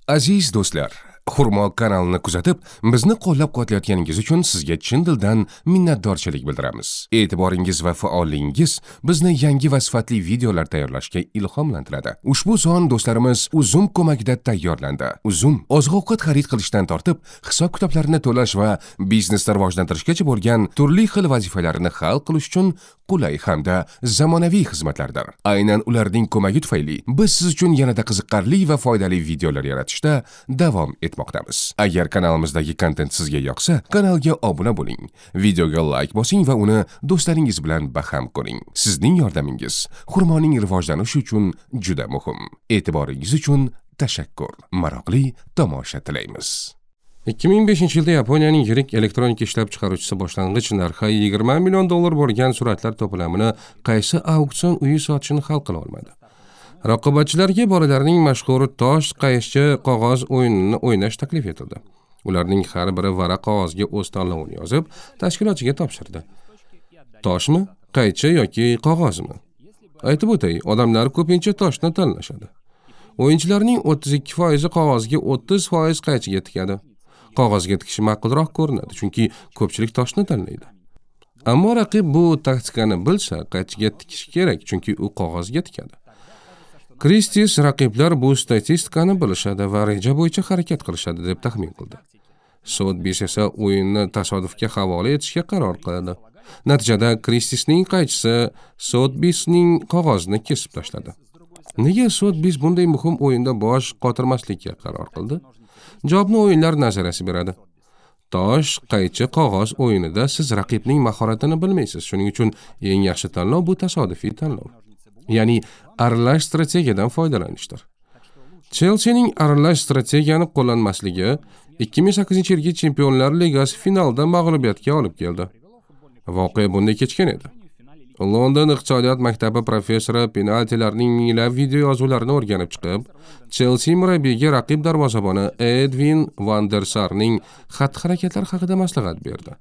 Aziz do'stlar, Xurmo kanalini kuzatib, bizni qo'llab-quvvatlayotganingiz uchun sizga chin dildan minnatdorchilik bildiramiz. E'tiboringiz va faolligingiz bizni yangi va sifatli videolar tayyorlashga ilhomlantiradi. Ushbu son do'stlarimiz Uzum ko'magida tayyorlandi. Uzum oziq-ovqat xarid qilishdan tortib, hisob-kitoblarni to'lash va biznesni rivojlantirishgacha bo'lgan turli xil vazifalarni hal qilish uchun qulay hamda zamonaviy xizmatlardir. Aynan ularning ko'magi tufayli biz siz uchun yanada qiziqarli va foydali videolar yaratishda davom etmoqdamiz. Agar kanalimizdagi kontent sizga yoqsa, kanalga obuna bo'ling, videoga like bosing va uni do'stlaringiz bilan baham ko'ring. Sizning yordamingiz Xurmoning rivojlanishi uchun juda muhim. E'tiboringiz uchun tashakkur. Maroqli tomosha tilaymiz. 2005-yilda Yaponiyaning yirik elektronika ishlab chiqaruvchisi boshlang'ich narxi $20 million bo'lgan suratlar to'plamini qaysi auksion uyi sotishini hal qila olmadi. Raqobatchilarga bolalarning mashhur tosh, qaychi, qog'oz o'yinini o'ynash taklif etildi. Ularning har biri varaq qog'ozga o'z tanlovini yozib, tashkilotchiga topshirdi. Toshmi, qaychi yoki qog'ozmi? Aytib o'tay, odamlar ko'pincha toshni tanlashadi. O'yinchilarning 32% qog'ozga, 30% qaychiga tikadi. Qog'ozga tikish ma'qulroq ko'rinadi, chunki ko'pchilik toshni tanlaydi. Ammo raqib bu taktikani bilsa, qaychiga tikish kerak, chunki u qog'ozga tikadi. Christie's raqiblar bu statistikani bilishadi va reja bo'yicha harakat qilishadi deb taxmin qildi. Sotheby's esa o'yinni tasodifga havola etishga qaror qildi. Natijada Christie'sning qaychisi Sotheby'sning qog'ozini kesib tashladi. Nega Sotheby's bunday muhim o'yinda bosh qotirmaslikka qaror qildi? Javobni o'yinlar nazariyasi beradi. Tosh, qaychi, qog'oz o'yinida siz raqibning mahoratini bilmaysiz. Shuning uchun eng yaxshi tanlov bu tasodifiy tanlov. Ya'ni aralash strategiyadan foydalanishdir. Chelseaning aralash strategiyani qo'llanmasligi 2008-yilgi Chempionlar Ligasi finalida mag'lubiyatga olib keldi. Voqea bunday kechgan edi. London iqtisodiyot maktabi professori penaltilarning minglab video yozuvlarini o'rganib chiqib, Chelsea murabbiyiga raqib darvozaboni Edwin van der Sarning xatti-harakatlari haqida maslahat berdi.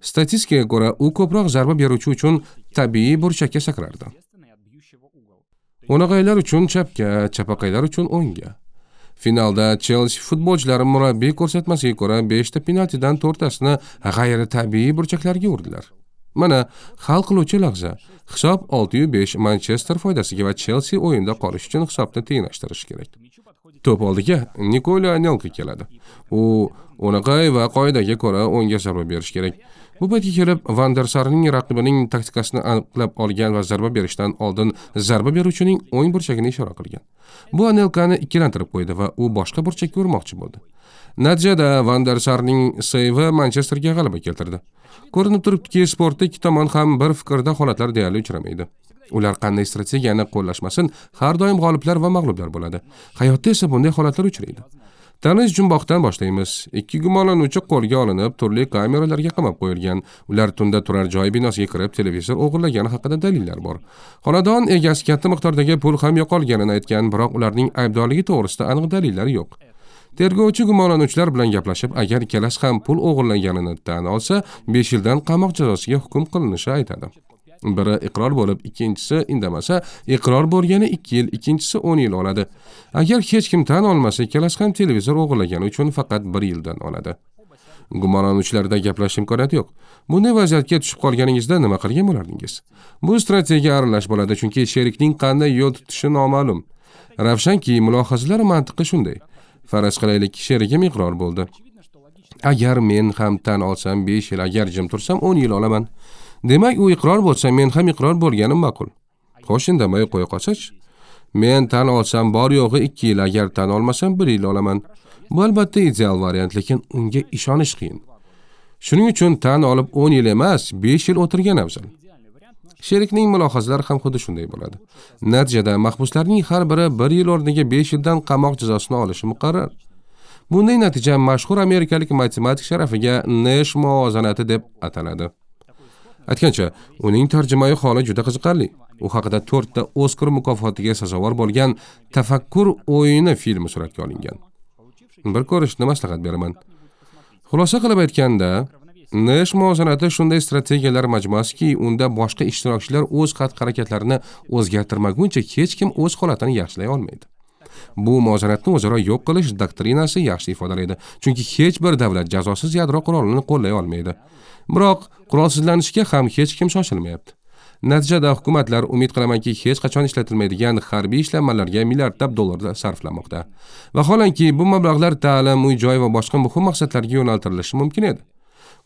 Statistikaga ko'ra, u ko'proq zarba beruvchi uchun tabiiy burchakka sakrardi. O'nag'aylar uchun chapga, chapaqaylar uchun o'ngga. Finalda Chelsea futbolchilari murabbiy ko'rsatmasiga ko'ra 5 ta penaltidan 4 tasini g'ayri-tabiiy burchaklarga urdilar. Mana hal qiluvchi lahza. Hisob 6-5 Manchester foydasiga va Chelsea o'yinda qolish uchun hisobni tenglashtirish kerak. To'p oldiga Nikola Anelka keladi. U o'nag'ay va qoidaga ko'ra o'ngga zarba berish kerak. Bu paytga kelib Van der Sarning raqibining taktikasini aniqlab olgan va zarba berishdan oldin zarba beruvchining o'ng burchagini ishora qilgan. Bu Anelkani ikkilantirib qo'ydi va u boshqa burchakka urmoqchi bo'ldi. Natijada Van der Sarning seyvi Manchesterga g'alaba keltirdi. Ko'rinib turibdiki, sportda ikki tomon ham bir fikrda holatlar deyarli uchramaydi. Ular qanday strategiyani qo'llashmasin, har doim g'oliblar va mag'lublar bo'ladi. Hayotda esa bunday holatlar uchraydi. Tanish jumboqdan boshlaymiz. 2 gumonlanuvchi qo'lga olinib, turli kameralarga qamab qo'yilgan. Ular tunda turar joy binosiga kirib, televizor o'g'irlagani haqida dalillar bor. Xonadon egasi katta miqdordagi pul ham yo'qolganini aytgan, biroq ularning aybdorligi to'g'risida aniq dalillar yo'q. Tergovchi gumonlanuvchilar bilan gaplashib, agar ikkalasi ham pul o'g'irlanganini tan olsa, 5 yildan qamoq jazosiga hukm qilinishi aytadi. Biri iqror bo'lib, ikkinchisi indamasa, iqror bo'lgani 2 yil, ikkinchisi 10 yil oladi. Agar hech kim tan olmasa, ikkalasi ham televizor o'g'irlagani uchun faqat 1 yildan oladi. Gumonlanuvchilarda gaplash imkoniyati yo'q. Bunday vaziyatga tushib qolganingizda nima qilgan bo'lardingiz? Bu strategiya aralash bo'ladi, chunki sherikning qanday yo'l tutishi noma'lum. Ravshanki, mulohazalar mantiqi shunday. Faraz qilaylik, sherigim iqror bo'ldi. Agar men ham tan olsam 5 yil, agar jim tursam 10 yil olaman. Demak, u iqror bo'lsa, men ham iqror bo'lganim ma'qul. Xo'sh, indamay qo'ya qolsach, men tan olsam bor yo'g'i 2 yil, agar tan olmasam 1 yil olaman. Bu albatta ideal variant, lekin unga ishonish qiyin. Shuning uchun tan olib 10 yil emas, 5 yil o'tirgan afzal. Sherikning mulohazalari ham xuddi shunday bo'ladi. Natijada mahbuslarning har biri 1 yil o'rniga 5 yildan qamoq jazosini olishi muqarrar. Bunday natija mashhur amerikalik matematik sharafiga Nash muvozanati deb ataladi. Aytgancha, uning tarjimai holi juda qiziqarli. U haqida 4 ta Oskar mukofotiga sazovor bo'lgan Tafakkur o'yini filmi suratga olingan. Bir ko'rishni maslahat beraman. Xulosa qilib aytganda, Nish muvozanati shunday strategiyalar majmuasiki, unda boshqa ishtirokchilar o'z xatti-harakatlarini o'zgartirmaguncha hech kim o'z holatini yaxshilay olmaydi. Bu muvozanatni o'zaro yo'q qilish doktrinasi yaxshi ifodalaydi, chunki hech bir davlat jazosiz yadro qurolini qo'llay olmaydi. Biroq qurolsizlanishga ham hech kim shoshilmayapti. Natijada hukumatlar umid qilamanki hech qachon ishlatilmaydigan harbiy ishlanmalarga milliardlab dollar sarflanmoqda. Vaholanki bu mablag'lar ta'lim, uy-joy va boshqa muhim maqsadlarga yo'naltirilishi mumkin edi.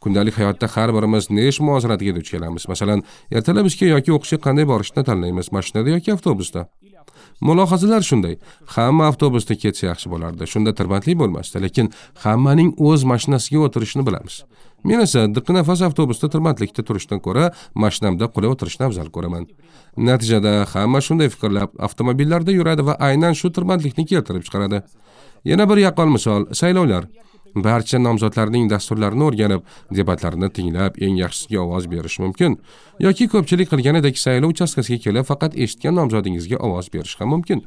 Kundalik hayotda har birimiz nish muvozanatiga duch kelamiz. Masalan, ertalab ishga yoki o'qishga qanday borishni tanlaymiz, mashinada yoki avtobusda. Mulohazalar shunday: hamma avtobusda ketsa yaxshi bo'lardi. Shunda tirbandlik bo'lmasdi, lekin hammaning o'z mashinasiga o'tirishni bilamiz. Men esa diqqi nafas avtobusda tirbandlikda turishdan ko'ra mashinamda qulay o'tirishni afzal ko'raman. Natijada hamma shunday fikrlab avtomobillarda yuradi va aynan shu tirbandlikni keltirib chiqaradi. Yana bir yaqqol misol saylovlar. Barcha nomzodlarning dasturlarini o'rganib, debatlarni tinglab, eng yaxshisiga ovoz berish mumkin. Yoki ko'pchilik qilganidek saylov uchastkasiga kelib, faqat eshitgan nomzodingizga ovoz berish ham mumkin.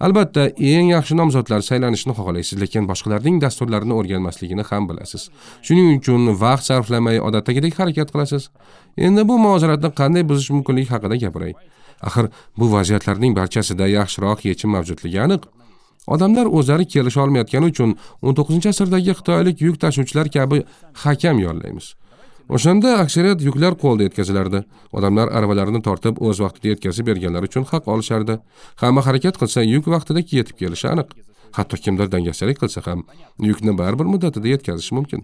Albatta, eng yaxshi nomzodlar saylanishni xohlaysiz, lekin boshqalarning dasturlarini o'rganmasligini ham bilasiz. Shuning uchun vaqt sarflamay odatdagidek harakat qilasiz. Endi bu muvozanatni qanday buzish mumkinligi haqida gapiray. Axir bu vaziyatlarning barchasida yaxshiroq yechim mavjudligi aniq. Odamlar o'zlari kelisha olmayotgani uchun 19-asrdagi xitoylik yuk tashuvchilar kabi hakam yollaymiz. O'shanda aksariyat yuklar qo'lda yetkazilardi. Odamlar arabalarini tortib o'z vaqtida yetkazib berganlar uchun haq olishardi. Hamma harakat qilsa yuk vaqtida yetib kelishi aniq. Hatto kimdir dangasalik qilsa ham yukni baribir muddatida yetkazish mumkin.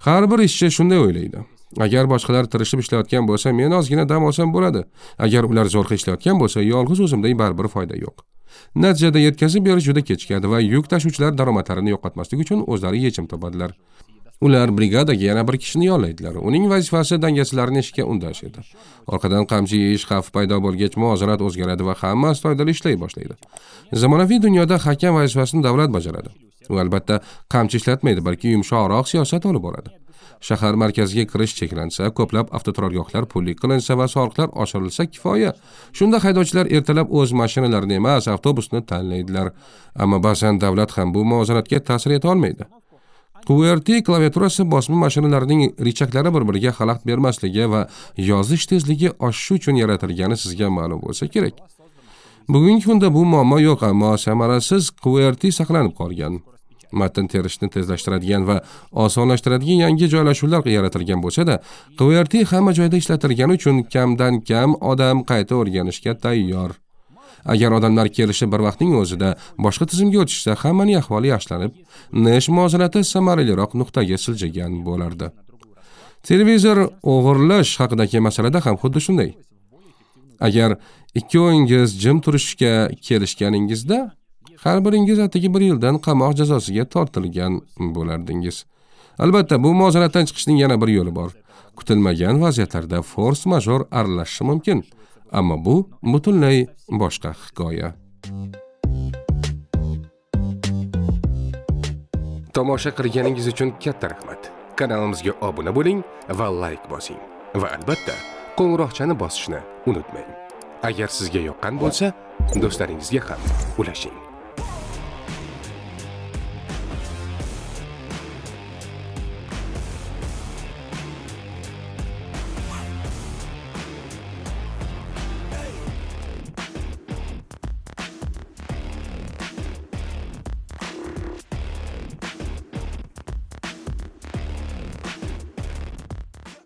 Har bir ishchi shunday o'ylaydi. Agar boshqalar tirishib ishlayotgan bo'lsa, men ozgina dam olsam bo'ladi. Agar ular zo'rg'a ishlayotgan bo'lsa, yolg'iz o'zimda baribir foyda yo'q. Natijada yetkazib berish juda kechikadi va yuk tashuvchilar daromadlarini yo'qotmaslik uchun o'zlari yechim topadilar. Ular brigadaga yana bir kishini yollaydilar. Uning vazifasi dangaslarni ishga undash edi. Orqadan qamchi yeyish xavfi paydo bo'lgach, muvozanat o'zgaradi va hamma astoydil ishlay boshlaydi. Zamonaviy dunyoda hakam vazifasini davlat bajaradi. U albatta qamchi ishlatmaydi, balki yumshoqroq siyosat olib boradi. Shahar markaziga kirish cheklansa, ko'plab avtoturargohlar pullik qilinsa va soliqlar oshirilsa kifoya. Shunda haydovchilar ertalab o'z mashinalarini emas, avtobusni tanlaydilar. Ammo ba'zan davlat ham bu muvozanatga ta'sir eta olmaydi. QWERTY klaviaturasi bosma mashinalarining richaklari bir-biriga xalaqit bermasligi va yozish tezligi oshishi uchun yaratilgani sizga ma'lum bo'lsa kerak. Bugungi kunda bu muammo yo'q, ammo samarasiz QWERTY saqlanib qolgan. Matn terishni tezlashtiradigan va osonlashtiradigan yangi joylashuvlar yaratilgan bo'lsa-da, QWERTY hamma joyda ishlatilgani uchun kamdan kam odam qayta o'rganishga tayyor. Agar odamlar kelishi bir vaqtning o'zida boshqa tizimga o'tishsa, hammaning ahvoli yaxshilanib, nish muvozanati samaraliroq nuqtaga siljigan bo'lardi. Televizor o'g'irlash haqidagi masalada ham xuddi shunday. Agar ikkovingiz jim turishga kelishganingizda, har biringiz atigi 1 yildan qamoq jazosiga tortilgan bo'lardingiz. Albatta, bu muvozanatdan chiqishning yana bir yo'li bor. Kutilmagan vaziyatlarda force major aralashishi mumkin. Ammo bu butunlay boshqa hikoya. Tomosha qilganingiz uchun katta rahmat. Kanalimizga obuna bo'ling va like bosing. Va albatta, qo'ng'iroqchani bosishni unutmang. Agar sizga yoqqan bo'lsa, do'stlaringizga ham ulashing.